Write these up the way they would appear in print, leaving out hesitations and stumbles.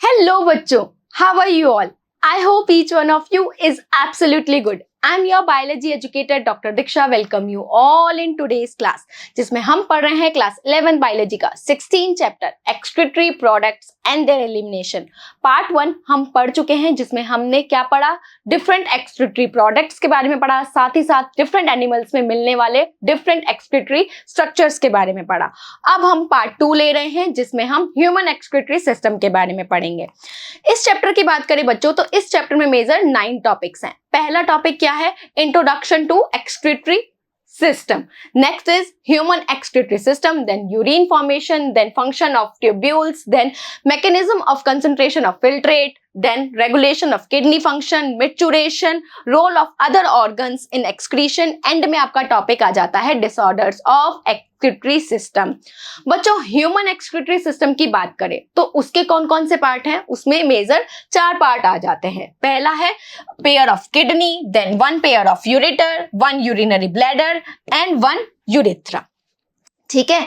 Hello bachcho, how are you all? I hope each one of you is absolutely good. I am your biology educator Dr. Diksha. Welcome you all in today's class, जिसमें हम पढ़ रहे हैं class 11 biology का 16 chapter excretory products and there elimination. Part 1 हम पढ़ चुके हैं, जिसमें हमने क्या पढ़ा, डिफरेंट एक्सक्रीटरी प्रोडक्ट्स के बारे में पढ़ा, साथ ही साथ डिफरेंट एनिमल्स में मिलने वाले डिफरेंट एक्सक्रीटरी स्ट्रक्चर्स के बारे में पढ़ा। अब हम पार्ट 2 ले रहे हैं, जिसमें हम ह्यूमन एक्सक्रीटरी सिस्टम के बारे में पढ़ेंगे। इस चैप्टर की बात करें बच्चों, तो इस चैप्टर में मेजर 9 टॉपिक्स हैं। पहला टॉपिक क्या है, introduction to excretory system. Next is human excretory system, then urine formation, then function of tubules, then mechanism of concentration of filtrate, then regulation of kidney function, maturation, role of other organs in excretion, end में आपका topic आ जाता है disorders of excretory system। बच्चों human excretory system की बात करें तो उसके कौन कौन से पार्ट हैं, उसमें मेजर 4 पार्ट आ जाते हैं। पहला है pair of kidney, then 1 pair of ureter, 1 urinary bladder and 1 urethra. ठीक है,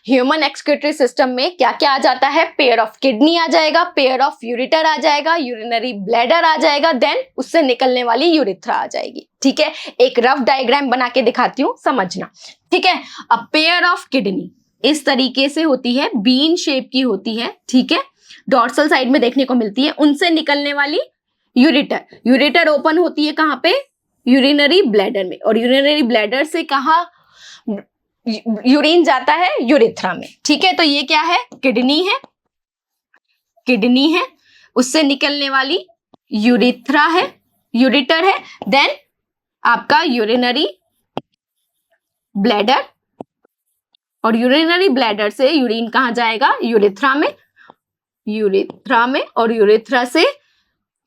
ह्यूमन एक्सक्रीटरी सिस्टम में क्या क्या आ जाता है, पेयर ऑफ किडनी आ जाएगा, पेयर ऑफ यूरेटर आ जाएगा, यूरिनरी ब्लैडर आ जाएगा, देन उससे निकलने वाली यूरेथ्रा आ जाएगी। ठीक है, एक रफ डायग्राम बना के दिखाती हूँ, समझना। ठीक है, अब पेयर ऑफ किडनी इस तरीके से होती है, बीन शेप की होती है। ठीक है, डॉर्सल साइड में देखने को मिलती है। उनसे निकलने वाली यूरेटर, यूरेटर ओपन होती है कहाँ पे, यूरिनरी ब्लैडर में, और यूरिनरी ब्लैडर से कहाँ यूरिन जाता है, यूरेथ्रा में। ठीक है, तो ये क्या है, किडनी है, किडनी है, उससे निकलने वाली यूरेथ्रा है, यूरेटर है, देन आपका यूरिनरी ब्लैडर, और यूरिनरी ब्लैडर से यूरिन कहाँ जाएगा, यूरेथ्रा में, यूरेथ्रा में, और यूरेथ्रा से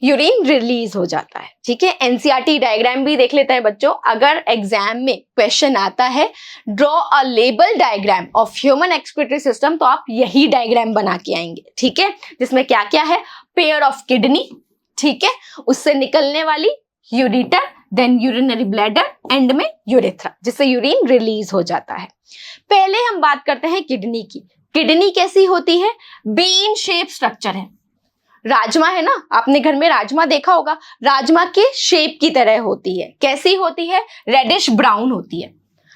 यूरिन रिलीज हो जाता है। ठीक है, एनसीईआरटी डायग्राम भी देख लेते हैं बच्चों। अगर एग्जाम में क्वेश्चन आता है draw a label diagram of human excretory system, तो आप यही डायग्राम बना के आएंगे। ठीक है, जिसमें क्या क्या है, पेयर ऑफ किडनी, ठीक है, उससे निकलने वाली ureter, then urinary bladder, end में यूरेथ्रा, जिससे यूरिन रिलीज हो जाता है। पहले हम बात करते हैं किडनी की। किडनी कैसी होती है, बीन शेप स्ट्रक्चर है। राजमा है ना, आपने घर में राजमा देखा होगा, राजमा के शेप की तरह होती है। कैसी होती है, रेडिश ब्राउन होती है।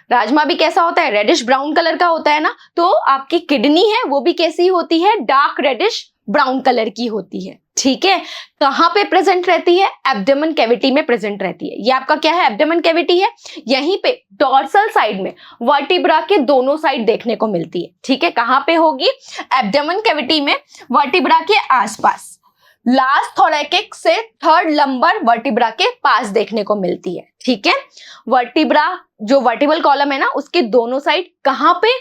राजमा भी कैसा होता है, रेडिश ब्राउन कलर का होता है ना। तो आपकी किडनी है वो भी कैसी होती है, डार्क रेडिश ब्राउन कलर की होती है। ठीक है, कहाँ पे प्रेजेंट रहती है, एब्डोमेन कैविटी में प्रेजेंट रहती है। ये आपका क्या है, एब्डोमेन कैविटी है। यहीं पे डॉर्सल साइड में वर्टिब्रा के दोनों साइड देखने को मिलती है। ठीक है, कहाँ पे होगी, एब्डोमेन कैविटी में, वर्टिब्रा के आसपास, लास्ट थोरैकिक से 3rd लंबर वर्टिब्रा के पास देखने को मिलती है। ठीक है, वर्टिब्रा जो वर्टिबल कॉलम है ना, उसके दोनों साइड कहाँ पे,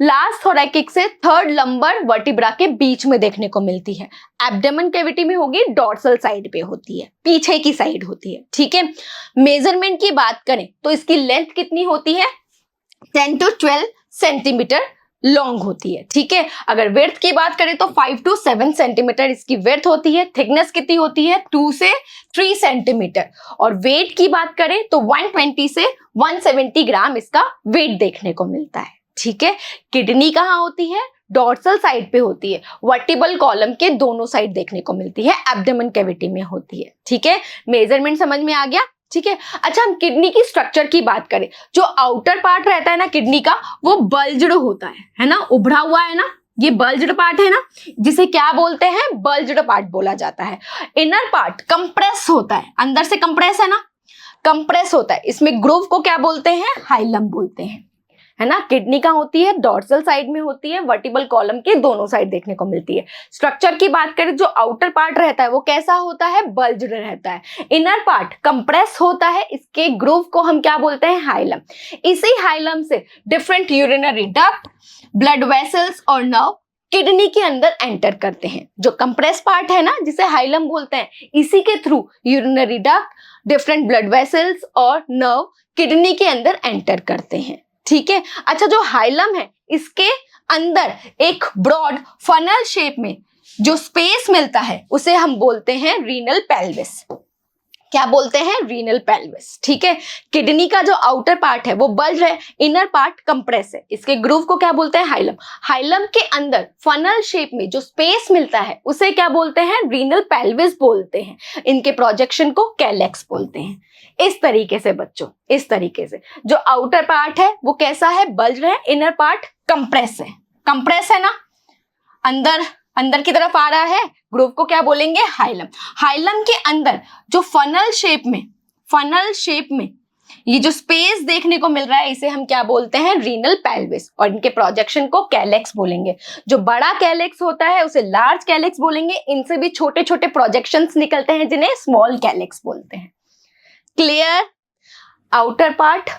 लास्ट थोरैकिक से 3rd लंबर वर्टिब्रा के बीच में देखने को मिलती है। एब्डोमेन कैविटी में होगी, डॉर्सल साइड पे होती है, पीछे की साइड होती है। ठीक है, मेजरमेंट की बात करें तो इसकी लेंथ कितनी होती है, 10 to 12 सेंटीमीटर लॉन्ग होती है। ठीक है, अगर विड्थ की बात करें तो 5 to 7 सेंटीमीटर इसकी विड्थ होती है। थिकनेस कितनी होती है, 2 से 3 सेंटीमीटर। और वेट की बात करें तो 120 से 170 ग्राम इसका वेट देखने को मिलता है। ठीक है, किडनी कहाँ होती है, डॉर्सल साइड पे होती है, वर्टिबल कॉलम के दोनों साइड देखने को मिलती है, एब्डोमेन कैविटी में होती है। ठीक है, मेजरमेंट समझ में आ गया। ठीक है, अच्छा हम किडनी की स्ट्रक्चर की बात करें, जो आउटर पार्ट रहता है ना किडनी का, वो बल्ज्ड होता है ना, उभरा हुआ है ना, ये बल्ज्ड पार्ट है ना, जिसे क्या बोलते हैं, बल्ज्ड पार्ट बोला जाता है। इनर पार्ट कंप्रेस होता है, अंदर से कंप्रेस है ना, कंप्रेस होता है। इसमें ग्रूव को क्या बोलते हैं, हाइलम बोलते हैं, है ना। किडनी कहाँ होती है, डॉर्सल साइड में होती है, वर्टिबल कॉलम के दोनों साइड देखने को मिलती है। स्ट्रक्चर की बात करें, जो आउटर पार्ट रहता है वो कैसा होता है, बल्ज्ड रहता है। इनर पार्ट कंप्रेस होता है, इसके ग्रूव को हम क्या बोलते हैं, हाइलम। इसी हाइलम से different urinary duct, blood vessels और नर्व किडनी के अंदर एंटर करते हैं। जो कंप्रेस पार्ट है ना, जिसे हाइलम बोलते हैं, इसी के through urinary duct, different blood vessels और नर्व किडनी के अंदर एंटर करते हैं। ठीक है, अच्छा जो हाइलम है, इसके अंदर एक ब्रॉड फनल शेप में जो स्पेस मिलता है, उसे हम बोलते हैं रीनल पेल्विस। क्या बोलते हैं, रीनल पेल्विस। ठीक है, किडनी का जो आउटर पार्ट है वो बल्ज है, इनर पार्ट कंप्रेस है। इसके ग्रूव को क्या बोलते हैं, हाइलम। हाइलम के अंदर फनल शेप में जो स्पेस मिलता है उसे क्या बोलते हैं, रीनल पेल्विस बोलते हैं। इनके प्रोजेक्शन को कैलेक्स बोलते हैं। इस तरीके से बच्चों, इस तरीके से जो आउटर पार्ट है वो कैसा है, बल्ज है, इनर पार्ट कंप्रेस है। कंप्रेस है ना, अंदर अंदर की तरफ आ रहा है, ग्रूव को क्या बोलेंगे, हाइलम। हाइलम के अंदर जो फनल शेप में ये जो स्पेस देखने को मिल रहा है इसे हम क्या बोलते हैं, रीनल पेल्विस, और इनके प्रोजेक्शन को कैलेक्स बोलेंगे। जो बड़ा कैलेक्स होता है उसे लार्ज कैलेक्स बोलेंगे, इनसे भी छोटे छोटे प्रोजेक्शंस निकलते हैं जिन्हें स्मॉल कैलेक्स बोलते हैं। क्लियर। आउटर पार्ट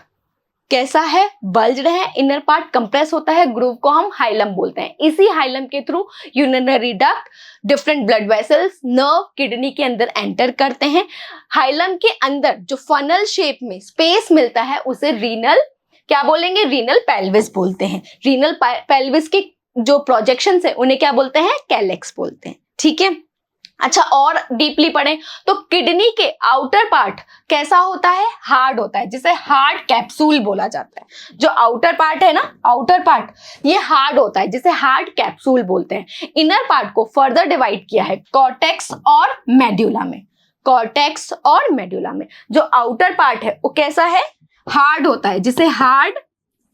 कैसा है, बल्ज्ड है, इनर पार्ट कंप्रेस होता है, ग्रूव को हम हाइलम बोलते हैं। इसी हाइलम के through urinary duct, different blood vessels, nerve kidney के अंदर एंटर करते हैं। हाइलम के अंदर जो फनल शेप में स्पेस मिलता है उसे रीनल क्या बोलेंगे, रीनल पेल्विस बोलते हैं। रीनल पेल्विस के जो प्रोजेक्शंस है उन्हें क्या बोलते हैं, कैलेक्स बोलते हैं। ठीक है, अच्छा और डीपली पढ़ें तो किडनी के आउटर पार्ट कैसा होता है, हार्ड होता है, जिसे हार्ड कैप्सूल बोला जाता है। जो आउटर पार्ट है ना, आउटर पार्ट ये हार्ड होता है जिसे हार्ड कैप्सूल बोलते हैं। इनर पार्ट को फर्दर डिवाइड किया है कॉर्टेक्स और मेड्यूला में। कॉर्टेक्स और मेड्यूला में जो आउटर पार्ट है वो कैसा है, हार्ड होता है, जिसे हार्ड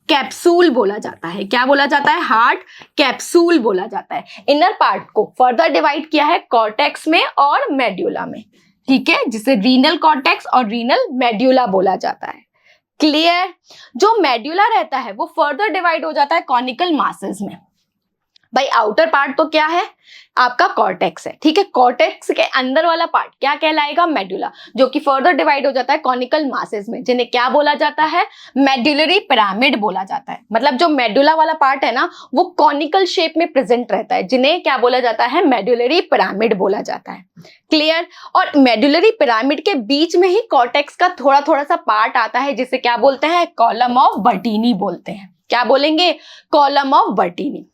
कैप्सूल बोला जाता है। क्या बोला जाता है, हार्ड कैप्सूल बोला जाता है। इनर पार्ट को फर्दर डिवाइड किया है कॉर्टेक्स में और मेड्यूला में। ठीक है, जिसे रीनल कॉर्टेक्स और रीनल मेड्यूला बोला जाता है। क्लियर। जो मेड्यूला रहता है वो फर्दर डिवाइड हो जाता है कॉनिकल मासेस में। भाई आउटर पार्ट तो क्या है आपका, कॉर्टेक्स है। ठीक है, कॉर्टेक्स के अंदर वाला पार्ट क्या कहलाएगा, मेड्यूला, जो कि फर्दर डिवाइड हो जाता है कॉनिकल मासेस में, जिन्हें क्या बोला जाता है, मेड्यूलरी पिरामिड बोला जाता है। मतलब जो मेडुला वाला पार्ट है ना वो कॉनिकल शेप में प्रेजेंट रहता है, जिन्हें क्या बोला जाता है, मेड्यूलरी पिरामिड बोला जाता है। क्लियर। और मेडुलरी पिरामिड के बीच में ही कॉर्टेक्स का थोड़ा थोड़ा सा पार्ट आता है जिसे क्या बोलते हैं, कॉलम ऑफ बर्टीनी बोलते हैं। क्या बोलेंगे, कॉलम ऑफ बर्टीनी।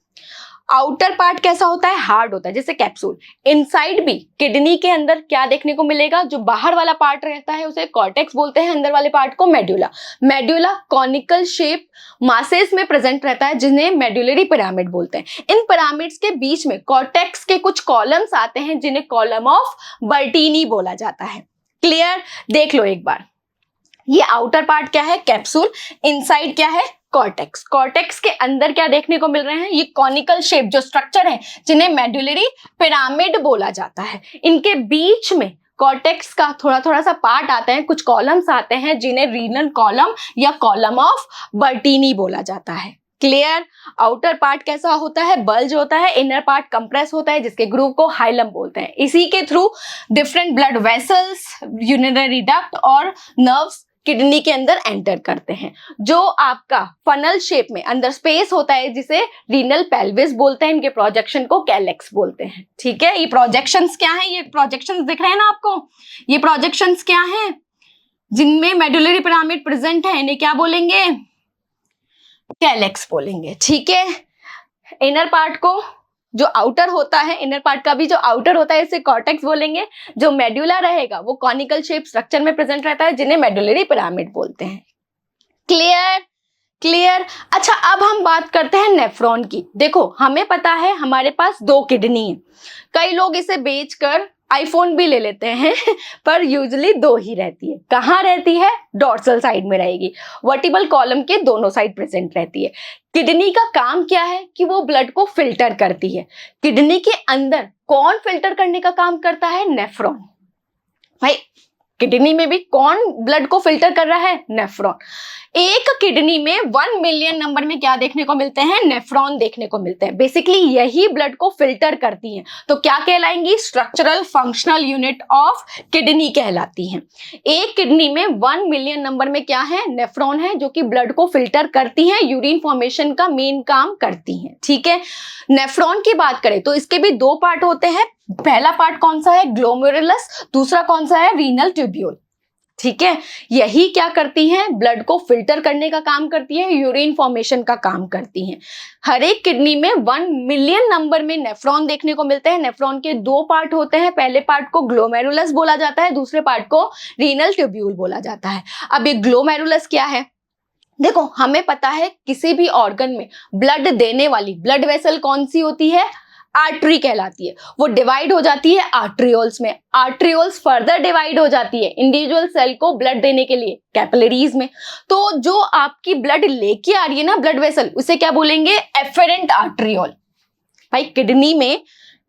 आउटर पार्ट कैसा होता है, हार्ड होता है, जैसे कैप्सूल। इनसाइड भी किडनी के अंदर क्या देखने को मिलेगा, जो बाहर वाला पार्ट रहता है उसे कॉर्टेक्स बोलते हैं, अंदर वाले पार्ट को medulla. Medulla conical shape masses में प्रेजेंट रहता है जिन्हें मेड्यूलरी पिरामिड बोलते हैं। इन पिरामिड्स के बीच में कॉर्टेक्स के कुछ कॉलम्स आते हैं जिन्हें कॉलम ऑफ बर्टीनी बोला जाता है। क्लियर। देख लो एक बार, ये आउटर पार्ट क्या है, कैप्सूल, इनसाइड क्या है, कॉर्टेक्स। कॉर्टेक्स के अंदर क्या देखने को मिल रहे हैं, ये कॉनिकल शेप जो स्ट्रक्चर है जिन्हें मेडुलरी पिरामिड बोला जाता है। इनके बीच में कॉर्टेक्स का थोड़ा थोड़ा सा पार्ट आता है, कुछ कॉलम्स आते हैं जिन्हें रीनल कॉलम या कॉलम ऑफ बर्टीनी बोला जाता है। क्लियर। आउटर पार्ट कैसा होता है, बल्ज होता है, इनर पार्ट कंप्रेस होता है, जिसके ग्रूव को हाइलम बोलते हैं। इसी के through different blood vessels, urinary duct और नर्व्स किडनी के अंदर एंटर करते हैं। जो आपका फनल शेप में अंदर स्पेस होता है जिसे रीनल पेल्विस बोलते हैं, इनके प्रोजेक्शन को कैलेक्स बोलते हैं। ठीक है, ये प्रोजेक्शंस क्या हैं, ये प्रोजेक्शंस दिख रहे हैं ना आपको, ये प्रोजेक्शंस क्या हैं, जिनमें मेडुलरी पिरामिड प्रेजेंट है, इन्हें क्या बोलेंगे, कैलेक्स बोलेंगे। ठीक है, इनर पार्ट को जो आउटर होता है, इनर पार्ट का भी जो आउटर होता है इसे कॉर्टेक्स बोलेंगे। जो मेडुला रहेगा वो कॉनिकल शेप स्ट्रक्चर में प्रेजेंट रहता है जिन्हें मेडुलरी पिरामिड बोलते हैं। क्लियर। क्लियर। अच्छा अब हम बात करते हैं नेफ्रॉन की। देखो हमें पता है हमारे पास 2 किडनी है, कई लोग इसे बेचकर आईफोन भी ले लेते हैं पर यूजुअली 2 ही रहती है। कहाँ रहती है, डॉर्सल साइड में रहेगी, वर्टिबल कॉलम के दोनों साइड प्रेजेंट रहती है। किडनी का काम क्या है कि वो ब्लड को फिल्टर करती है। किडनी के अंदर कौन फिल्टर करने का काम करता है, नेफ्रॉन। भाई किडनी में भी कौन ब्लड को फिल्टर कर रहा है, नेफ्रॉन। एक किडनी में 1 मिलियन नंबर में क्या देखने को मिलते हैं, नेफ्रॉन देखने को मिलते हैं। बेसिकली यही ब्लड को फिल्टर करती हैं, तो क्या कहलाएंगी, structural functional unit of kidney कहलाती हैं। एक किडनी में 1 मिलियन नंबर में क्या है, नेफ्रॉन है, जो कि ब्लड को फिल्टर करती हैं, यूरिन फॉर्मेशन का मेन काम करती हैं। ठीक है, नेफ्रॉन की बात करें तो इसके भी 2 पार्ट होते हैं। पहला पार्ट कौन सा है, ग्लोमेरुलस, दूसरा कौन सा है, रीनल ट्यूब्यूल। ठीक है, यही क्या करती हैं, ब्लड को फिल्टर करने का काम करती है, यूरिन फॉर्मेशन का काम करती हैं। हर एक किडनी में 1 मिलियन नंबर में नेफ्रॉन देखने को मिलते हैं। नेफ्रॉन के 2 पार्ट होते हैं, पहले पार्ट को ग्लोमेरुलस बोला जाता है, दूसरे पार्ट को रीनल ट्यूब्यूल बोला जाता है। अब ये ग्लोमेरुलस क्या है, देखो हमें पता है किसी भी ऑर्गन में ब्लड देने वाली ब्लड वेसल कौन सी होती है, आर्टरी कहलाती है। वो डिवाइड हो जाती है आर्ट्रियोल्स में, आर्ट्रियोल्स फर्दर डिवाइड हो जाती है इंडिविजुअल सेल को ब्लड देने के लिए कैपिलरीज में। तो जो आपकी ब्लड लेके आ रही है ना ब्लड वेसल, उसे क्या बोलेंगे, एफेरेंट आर्ट्रियोल। भाई किडनी में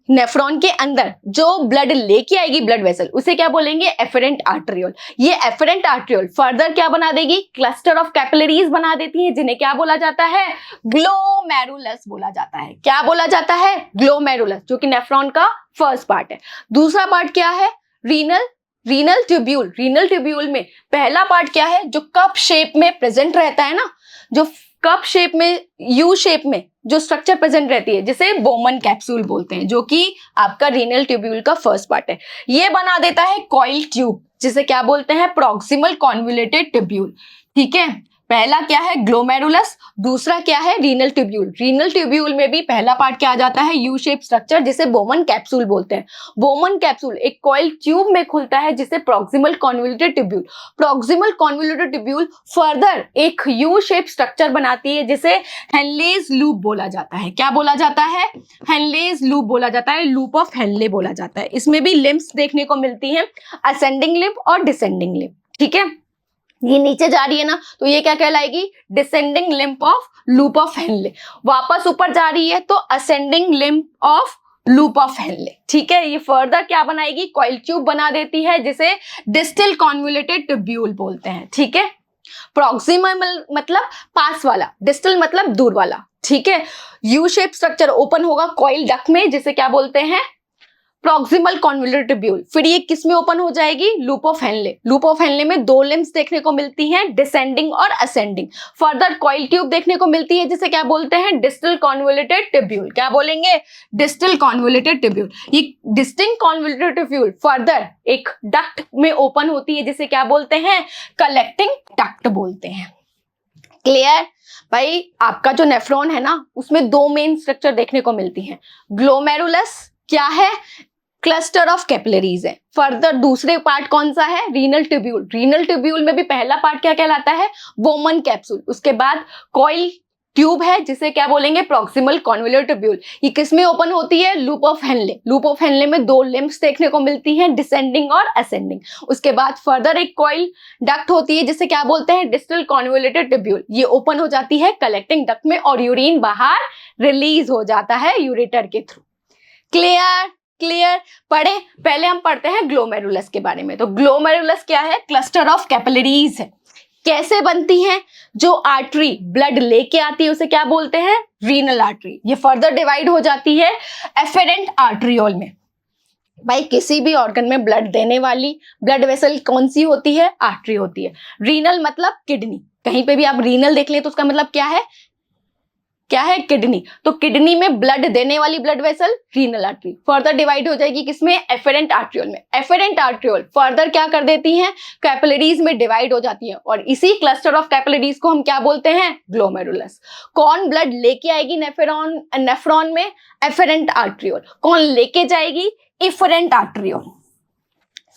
नेफ्रॉन के अंदर जो ब्लड लेके आएगी ब्लड वेसल, उसे क्या बोलेंगे, एफेरेंट आर्ट्रियोल। ये एफेरेंट आर्ट्रियोल फर्दर क्या बना देगी, क्लस्टर ऑफ कैपिलरीज बना देती है, जिन्हें क्या बोला जाता है, ग्लोमेरुलस बोला जाता है। क्या बोला जाता है, ग्लोमेरुलस, जो कि नेफ्रॉन का फर्स्ट पार्ट है। दूसरा पार्ट क्या है, रीनल ट्यूब्यूल। रीनल ट्यूब्यूल में पहला पार्ट क्या है, जो कप शेप में प्रेजेंट रहता है ना, जो कप शेप में, यू शेप में जो स्ट्रक्चर प्रेजेंट रहती है, जिसे बोमन कैप्सूल बोलते हैं, जो कि आपका रीनल ट्यूब्यूल का फर्स्ट पार्ट है। ये बना देता है कॉइल ट्यूब, जिसे क्या बोलते हैं, प्रॉक्सिमल कॉन्वोल्यूटेड ट्यूब्यूल। ठीक है, पहला क्या है, ग्लोमेरुलस, दूसरा क्या है, रीनल ट्यूब्यूल। रीनल ट्यूब्यूल में भी पहला पार्ट क्या आ जाता है, यू शेप स्ट्रक्चर, जिसे बोमन कैप्सूल बोलते हैं। बोमन कैप्सूल एक कॉइल ट्यूब में खुलता है, जिसे proximal convoluted tubule. Proximal convoluted tubule further एक यू शेप स्ट्रक्चर बनाती है, जिसे हेनलेज लूप बोला जाता है। क्या बोला जाता है, हेनलेज लूप बोला जाता है, लूप ऑफ हेनले बोला जाता है। इसमें भी लिम्ब्स देखने को मिलती हैं, असेंडिंग लिम्ब और डिसेंडिंग लिम्ब। ठीक है, ये नीचे जा रही है ना, तो ये क्या कहलाएगी, descending limb of loop of Henle. वापस ऊपर जा रही है तो ascending limb of loop of Henle. ठीक है, ये फर्दर क्या बनाएगी, कॉइल ट्यूब बना देती है, जिसे डिस्टल कॉन्वोल्यूटेड ट्यूब्यूल बोलते हैं। ठीक है, प्रॉक्सिमल मतलब पास वाला, डिस्टल मतलब दूर वाला। ठीक है, यू शेप स्ट्रक्चर ओपन होगा कॉइल डक्ट में, जिसे क्या बोलते हैं, प्रॉक्सिमल कॉन्वोल्यूटेड ट्यूब्यूल। फिर ये किस में ओपन हो जाएगी, loop of Henley. Loop of Henley में 2 लिम्ब्स देखने को मिलती हैं, डिसेंडिंग और असेंडिंग। फर्दर कॉइल ट्यूब देखने को मिलती है, जिसे क्या बोलते हैं, डिस्टल कॉन्वोल्यूटेड ट्यूब्यूल। क्या बोलेंगे, डिस्टल कॉन्वोल्यूटेड ट्यूब्यूल। ये डिस्टिंक्ट कॉन्वोल्यूटेड ट्यूब्यूल फर्दर एक डक्ट में ओपन होती है, जिसे क्या बोलते हैं, कलेक्टिंग डक्ट बोलते हैं। क्लियर भाई, आपका जो नेफ्रॉन है ना, उसमें 2 मेन स्ट्रक्चर देखने को मिलती हैं। ग्लोमेरुलस क्या है, क्लस्टर ऑफ कैपिलरीज है। फर्दर दूसरे पार्ट कौन सा है, रीनल ट्यूब्यूल। रीनल ट्यूब्यूल में भी पहला पार्ट क्या कहलाता है, बोमन कैप्सूल। उसके बाद कॉइल ट्यूब है, जिसे क्या बोलेंगे, प्रॉक्सिमल कॉन्वोल्यूटेड ट्यूब्यूल। ये किसमें ओपन होती है, loop of Henley. Loop of Henley में 2 लिम्ब्स देखने को मिलती हैं, डिसेंडिंग और असेंडिंग। उसके बाद फर्दर एक कॉइल डक्ट होती है, जिसे क्या बोलते हैं, डिस्टल कॉन्वोल्यूटेड ट्यूब्यूल। ये ओपन हो जाती है कलेक्टिंग डक्ट में, और यूरिन बाहर रिलीज हो जाता है यूरेटर के थ्रू। क्लियर क्लियर, पढ़े। पहले हम पढ़ते हैं ग्लोमेरुलस के बारे में। तो ग्लोमेरुलस क्या है, क्लस्टर ऑफ कैपिलरीज है। कैसे बनती हैं, जो आर्टरी ब्लड लेके आती है उसे क्या बोलते हैं, रीनल आर्टरी। ये फर्दर डिवाइड हो जाती है एफेरेंट आर्ट्रियोल में। भाई किसी भी ऑर्गन में ब्लड देने वाली ब्लड वेसल कौन सी होती है, आर्टरी होती है। रीनल मतलब किडनी, कहीं पे भी आप रीनल देख लें तो उसका मतलब क्या है, क्या है, किडनी। तो किडनी में ब्लड देने वाली blood vessel renal artery further divide हो जाएगी किसमें, एफेरेंट आर्ट्रियोल में। एफेरेंट आर्ट्रियोल फर्दर क्या कर देती हैं, कैपिलरीज में डिवाइड हो जाती है, और इसी क्लस्टर ऑफ कैपिलरीज को हम क्या बोलते हैं, ग्लोमेरुलस। कौन ब्लड लेके आएगी नेफ्रॉन में, एफेरेंट आर्ट्रियोल। कौन लेके जाएगी, इफरेंट आर्ट्रियोल।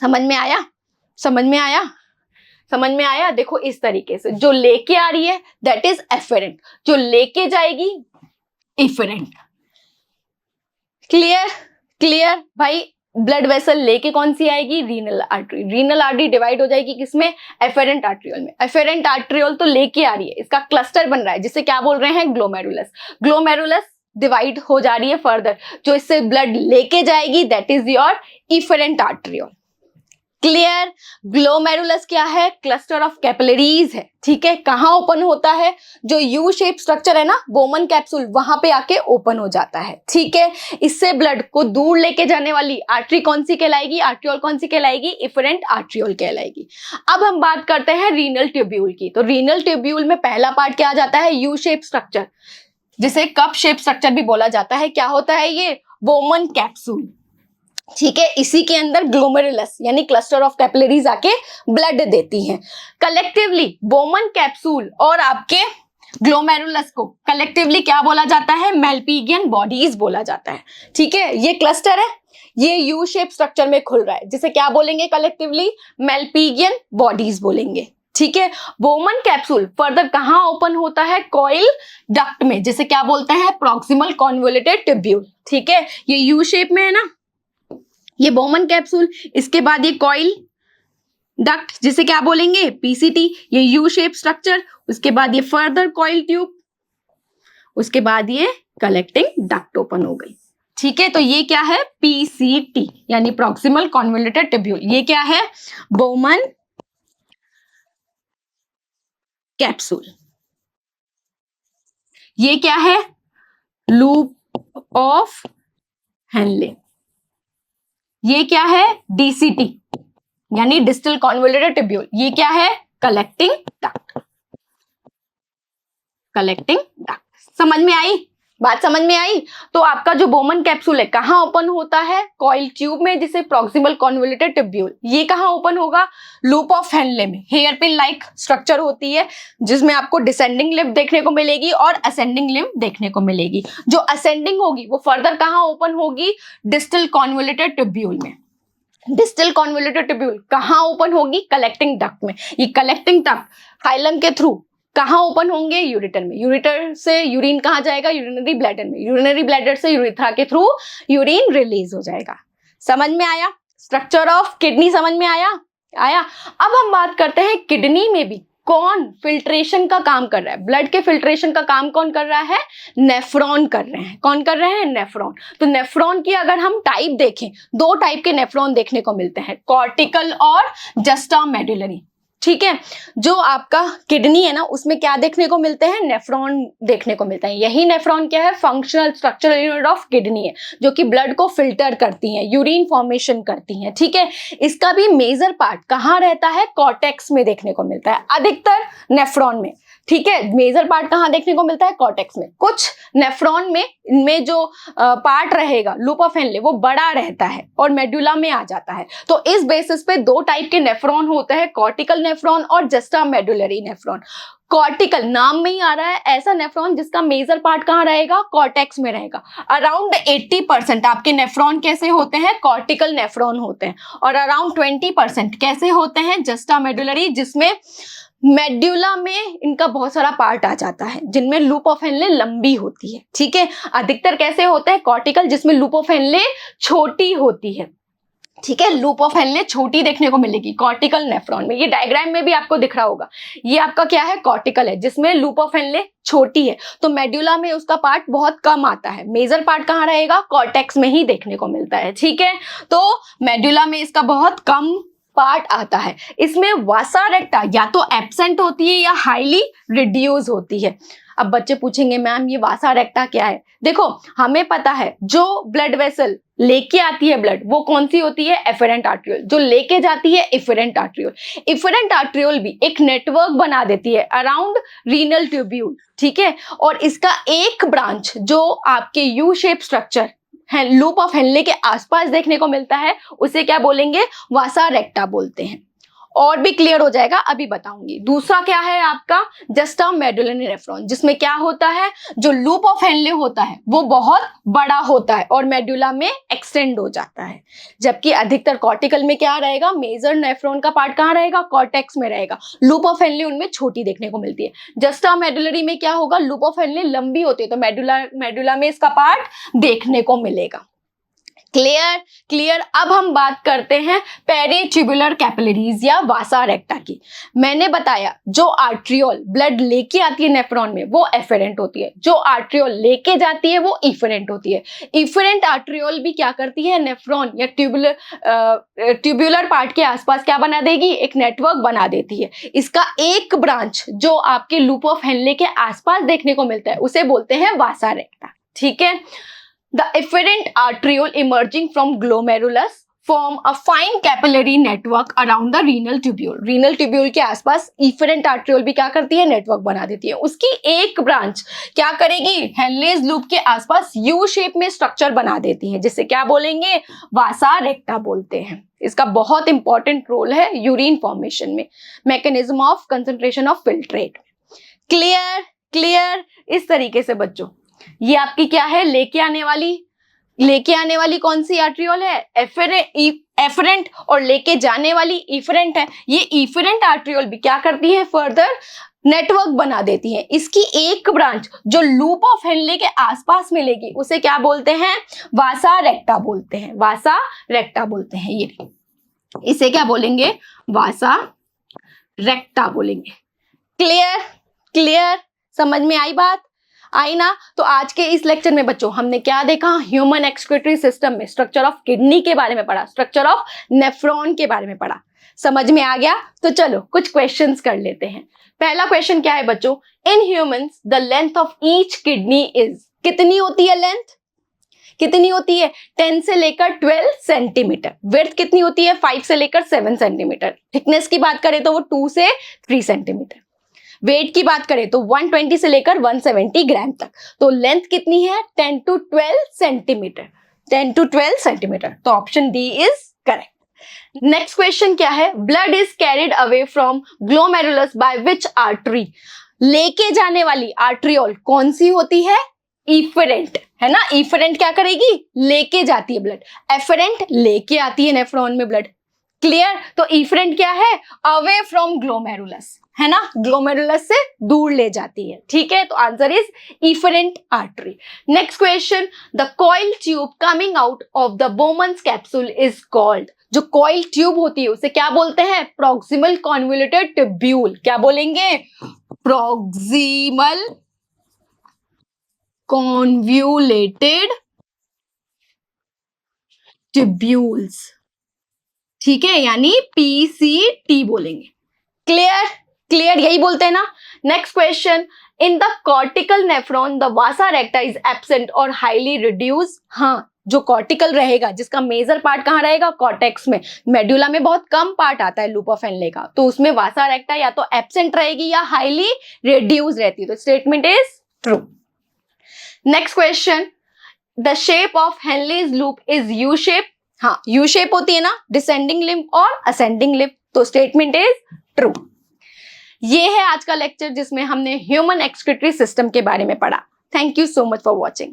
समझ में आया, समझ में आया, समझ में आया। देखो इस तरीके से जो लेके आ रही है दैट इज एफेरेंट, जो लेके जाएगी इफरेंट। क्लियर क्लियर भाई, ब्लड वेसल लेके कौन सी आएगी, renal artery. Renal artery divide हो जाएगी किसमें, एफेरेंट आर्ट्रियोल में। एफेरेंट आर्ट्रियोल तो लेके आ रही है, इसका क्लस्टर बन रहा है, जिसे क्या बोल रहे हैं, ग्लोमेरुलस। ग्लोमेरुलस डिवाइड हो जा रही है फर्दर, जो इससे ब्लड लेके जाएगी that is your efferent arteriole. Clear, glomerulus क्या है, क्लस्टर ऑफ कैपिलरीज है। ठीक है, कहां ओपन होता है, जो यू शेप स्ट्रक्चर है ना, बोमन कैप्सूल, वहां पे आके ओपन हो जाता है। ठीक है, इससे ब्लड को दूर लेके जाने वाली आर्टरी कौन सी कहलाएगी, आर्ट्रियोल कौन सी कहलाएगी, इफरेंट आर्ट्रियोल कहलाएगी। अब हम बात करते हैं रीनल ट्यूब्यूल की। तो रीनल ट्यूब्यूल में पहला पार्ट क्या आ जाता है, यू शेप स्ट्रक्चर, जिसे कप शेप स्ट्रक्चर भी बोला जाता है। क्या होता है ये, बोमन कैप्सूल। ठीक है, इसी के अंदर ग्लोमेरुलस यानी क्लस्टर ऑफ कैपिलरीज आके ब्लड देती हैं। कलेक्टिवली बोमन कैप्सूल और आपके ग्लोमेरुलस को कलेक्टिवली क्या बोला जाता है? मेल्पिगियन बॉडीज बोला जाता है। ठीक है, ये क्लस्टर है, ये यू शेप स्ट्रक्चर में खुल रहा है, जिसे क्या बोलेंगे कलेक्टिवली? मेल्पिगियन बॉडीज बोलेंगे। ठीक है, बोमन कैप्सूल फर्दर कहां ओपन होता है? कॉइल डक्ट में, जिसे क्या बोलते हैं? Proximal convoluted tubule. ठीक है, ये यू शेप में है ना, ये बोमन कैप्सूल, इसके बाद ये कॉइल डक्ट जिसे क्या बोलेंगे? पीसीटी, ये यू शेप स्ट्रक्चर, उसके बाद ये फर्दर कॉइल ट्यूब, उसके बाद ये कलेक्टिंग डक्ट ओपन हो गई। ठीक है, तो ये क्या है? पीसीटी यानी प्रॉक्सिमल कॉन्वोल्यूटेड ट्यूब्यूल। ये क्या है? Bowman capsule. ये क्या है? Loop of Henley. ये क्या है? डीसीटी यानी डिस्टल कॉन्वोल्यूटेड ट्यूब्यूल। ये क्या है? Collecting duct. कलेक्टिंग डक्ट समझ में आई? बात समझ में आई? तो आपका जो बोमन कैप्सूल है कहां ओपन होता है? कॉइल ट्यूब में, जिसे प्रॉक्सिमल कॉन्वोल्यूटेड ट्यूब्यूल। ये कहां ओपन होगा? लूप ऑफ हेनले में। हेयर पिन लाइक स्ट्रक्चर होती है, जिसमें आपको डिसेंडिंग लिम्ब देखने को मिलेगी और असेंडिंग लिम्ब देखने को मिलेगी। जो असेंडिंग होगी वो फर्दर कहां ओपन होगी? डिस्टल कॉन्वोल्यूटेड ट्यूब्यूल में। डिस्टल कॉन्वोल्यूटेड ट्यूब्यूल कहां ओपन होगी? कलेक्टिंग डक्ट में। ये कलेक्टिंग डक्ट फाइलम के थ्रू कहां ओपन होंगे? यूरेटर में। यूरेटर से यूरिन कहां जाएगा? यूरिनरी ब्लैडर में। यूरिनरी ब्लैडर से यूरेथ्रा के थ्रू यूरिन रिलीज हो जाएगा। समझ में आया? स्ट्रक्चर ऑफ किडनी समझ में आया? अब हम बात करते हैं किडनी में भी कौन फिल्ट्रेशन का काम कर रहा है। ब्लड के फिल्ट्रेशन का काम कौन कर रहा है? नेफ्रॉन कर रहे हैं। कौन कर रहे हैं? नेफ्रॉन। तो नेफ्रॉन की अगर हम टाइप देखें, दो टाइप के नेफ्रॉन देखने को मिलते हैं, कॉर्टिकल और जस्टा मेडुलरी। ठीक है, जो आपका किडनी है ना, उसमें क्या देखने को मिलते हैं? नेफ्रॉन देखने को मिलता है। यही नेफ्रॉन क्या है? Functional structural unit of kidney है, जो कि ब्लड को फिल्टर करती हैं, यूरिन फॉर्मेशन करती हैं। ठीक है, इसका भी मेजर पार्ट कहाँ रहता है? कॉर्टेक्स में देखने को मिलता है, अधिकतर नेफ्रॉन में। ठीक है, मेजर पार्ट कहाँ देखने को मिलता है? कॉर्टेक्स में। कुछ नेफ्रॉन में इनमें जो पार्ट रहेगा लूप ऑफ हेनले वो बड़ा रहता है और मेडुला में आ जाता है। तो इस बेसिस पे दो टाइप के नेफ्रॉन होते हैं, कॉर्टिकल नेफ्रॉन और जस्टा मेडुलरी नेफ्रॉन। कॉर्टिकल नाम में ही आ रहा है, ऐसा नेफ्रॉन जिसका मेजर पार्ट कहाँ रहेगा? कॉर्टेक्स में रहेगा। अराउंड 80% आपके नेफ्रॉन कैसे होते हैं? कॉर्टिकल नेफ्रॉन होते हैं, और अराउंड 20% कैसे होते हैं? जस्टा मेडुलरी, जिसमें मेड्यूला में इनका बहुत सारा पार्ट आ जाता है, जिनमें लूप ऑफ हेनले लंबी होती है। ठीक है, अधिकतर कैसे होते हैं? कॉर्टिकल, जिसमें लूप ऑफ हेनले छोटी होती है। ठीक है, लूप ऑफ हेनले छोटी देखने को मिलेगी कॉर्टिकल नेफ्रॉन में। ये डायग्राम में भी आपको दिख रहा होगा, ये आपका क्या है? कॉर्टिकल है, जिसमें लूप ऑफ हेनले छोटी है। तो मेड्यूला में उसका पार्ट बहुत कम आता है। मेजर पार्ट कहाँ रहेगा? कॉर्टेक्स में ही देखने को मिलता है। ठीक है, तो मेड्यूला में इसका बहुत कम पार्ट आता है। इसमें वासा रेक्टा या तो एब्सेंट होती है या हाईली रिड्यूस होती है। अब बच्चे पूछेंगे मैम ये वासा रेक्टा क्या है? देखो, हमें पता है जो ब्लड वेसल लेके आती है ब्लड, वो कौन सी होती है? Efferent arteriole. जो लेके जाती है इफरेंट आर्ट्रियोल। इफरेंट आर्ट्रियोल भी एक नेटवर्क बना देती है अराउंड रीनल ट्यूब्यूल। ठीक है, और इसका एक ब्रांच जो आपके यू शेप स्ट्रक्चर है लूप ऑफ हेनले के आसपास देखने को मिलता है, उसे क्या बोलेंगे? वासा रेक्टा बोलते हैं। और भी क्लियर हो जाएगा, अभी बताऊंगी। दूसरा क्या है आपका? जस्टा मेडुलरी नेफ्रॉन, जिसमें क्या होता है? जो लूप ऑफ हेनले होता है वो बहुत बड़ा होता है और मेडुला में एक्सटेंड हो जाता है। जबकि अधिकतर कॉर्टिकल में क्या रहेगा? मेजर नेफ्रॉन का पार्ट कहाँ रहेगा? कॉर्टेक्स में रहेगा। लूप ऑफ हेनले उनमें छोटी देखने को मिलती है। जस्टा मेडुलरी में क्या होगा? लूप ऑफ हेनले लंबी होती है, तो मेडुला में इसका पार्ट देखने को मिलेगा। क्लियर। अब हम बात करते हैं पेरिट्यूबुलर कैपिलरीज या वासा रेक्टा की। मैंने बताया जो आर्ट्रियोल ब्लड लेके आती है नेफ्रॉन में वो एफेरेंट होती है, जो आर्ट्रियोल लेके जाती है वो इफेरेंट होती है। इफेरेंट आर्ट्रियोल भी क्या करती है? नेफ्रॉन या ट्यूबुलर पार्ट के आसपास क्या बना देगी? एक नेटवर्क बना देती है। इसका एक ब्रांच जो आपके लूप ऑफ हेनले के आसपास देखने को मिलता है उसे बोलते हैं वासा रेक्टा। ठीक है, The efferent arteriole emerging from glomerulus form a fine capillary network around the renal tubule. Renal tubule के आसपास इफरेंट आर्ट्रियोल भी क्या करती है, नेटवर्क बना देती है। उसकी एक ब्रांच क्या करेगी, हेनलेज लूप के आसपास यू शेप में स्ट्रक्चर बना देती है, जिसे क्या बोलेंगे, वासा रेक्टा बोलते हैं। इसका बहुत इंपॉर्टेंट रोल है यूरिन फॉर्मेशन में, mechanism of concentration of filtrate. Clear clear. इस तरीके से बच्चों ये आपकी क्या है, लेके आने वाली कौन सी आर्ट्रियोल है, एफरेंट, और लेके जाने वाली इफरेंट है। ये इफरेंट आर्ट्रियोल भी क्या करती है, फर्दर नेटवर्क बना देती है। इसकी एक ब्रांच जो लूप ऑफ हेनले के आसपास मिलेगी उसे क्या बोलते हैं, वासा रेक्टा बोलते हैं, वासा रेक्टा बोलते हैं। ये इसे क्या बोलेंगे, वासा रेक्टा बोलेंगे। क्लियर क्लियर, समझ में आई बात, आई ना। तो आज के इस लेक्चर में बच्चों हमने क्या देखा, ह्यूमन एक्सक्रीटरी सिस्टम में स्ट्रक्चर ऑफ किडनी के बारे में पढ़ा, स्ट्रक्चर ऑफ नेफ्रॉन के बारे में पढ़ा। समझ में आ गया? तो चलो कुछ क्वेश्चंस कर लेते हैं। पहला क्वेश्चन क्या है बच्चों, in humans the length of each kidney is, कितनी होती है लेंथ, कितनी होती है, 10 से लेकर 12 सेंटीमीटर। विड्थ कितनी होती है, 5 से लेकर 7 सेंटीमीटर। थिकनेस की बात करें तो वो 2 से 3 सेंटीमीटर। वेट की बात करें तो 120 से लेकर 170 ग्राम तक। तो लेंथ कितनी है, 10 to 12 सेंटीमीटर, 10 to 12 सेंटीमीटर। तो option D is correct. Next question क्या है, blood is carried away from glomerulus by which artery, लेके जाने वाली आर्ट्रियोल कौन सी होती है, इफरेंट, है ना। इफरेंट क्या करेगी, लेके जाती है ब्लड, एफरेंट लेके आती है नेफ्रॉन में ब्लड। क्लियर। तो इफरेंट क्या है, अवे फ्रॉम ग्लोमेरुलस, है ना, ग्लोमेरुलस से दूर ले जाती है। ठीक है, तो answer is efferent artery. Next question, the coil tube coming out of the Bowman's capsule is called, जो कॉइल ट्यूब होती है उसे क्या बोलते हैं, प्रॉक्सिमल कॉन्वोल्यूटेड ट्यूब्यूल। क्या बोलेंगे, प्रॉक्सिमल कॉन्वोल्यूटेड ट्यूब्यूल्स। ठीक है, यानी पीसीटी बोलेंगे। क्लियर क्लियर, यही बोलते हैं ना। Next question, in the cortical nephron the Vasa रेक्टा is absent और हाईली रिड्यूस। हाँ, जो कॉर्टिकल रहेगा, जिसका मेजर पार्ट कहाँ रहेगा, कॉर्टेक्स में। मेडुला में बहुत कम पार्ट आता है लूप ऑफ हेनले का, तो उसमें वासा रेक्टा या तो एब्सेंट रहेगी या हाईली रिड्यूस रहती है। तो statement is true. Next question, the shape of Henle's loop is U shape. हाँ, यू शेप होती है ना, डिसेंडिंग लिम्ब और असेंडिंग लिम्ब। तो स्टेटमेंट इज ट्रू। ये है आज का लेक्चर जिसमें हमने ह्यूमन एक्सक्रीटरी सिस्टम के बारे में पढ़ा। Thank you so much for watching.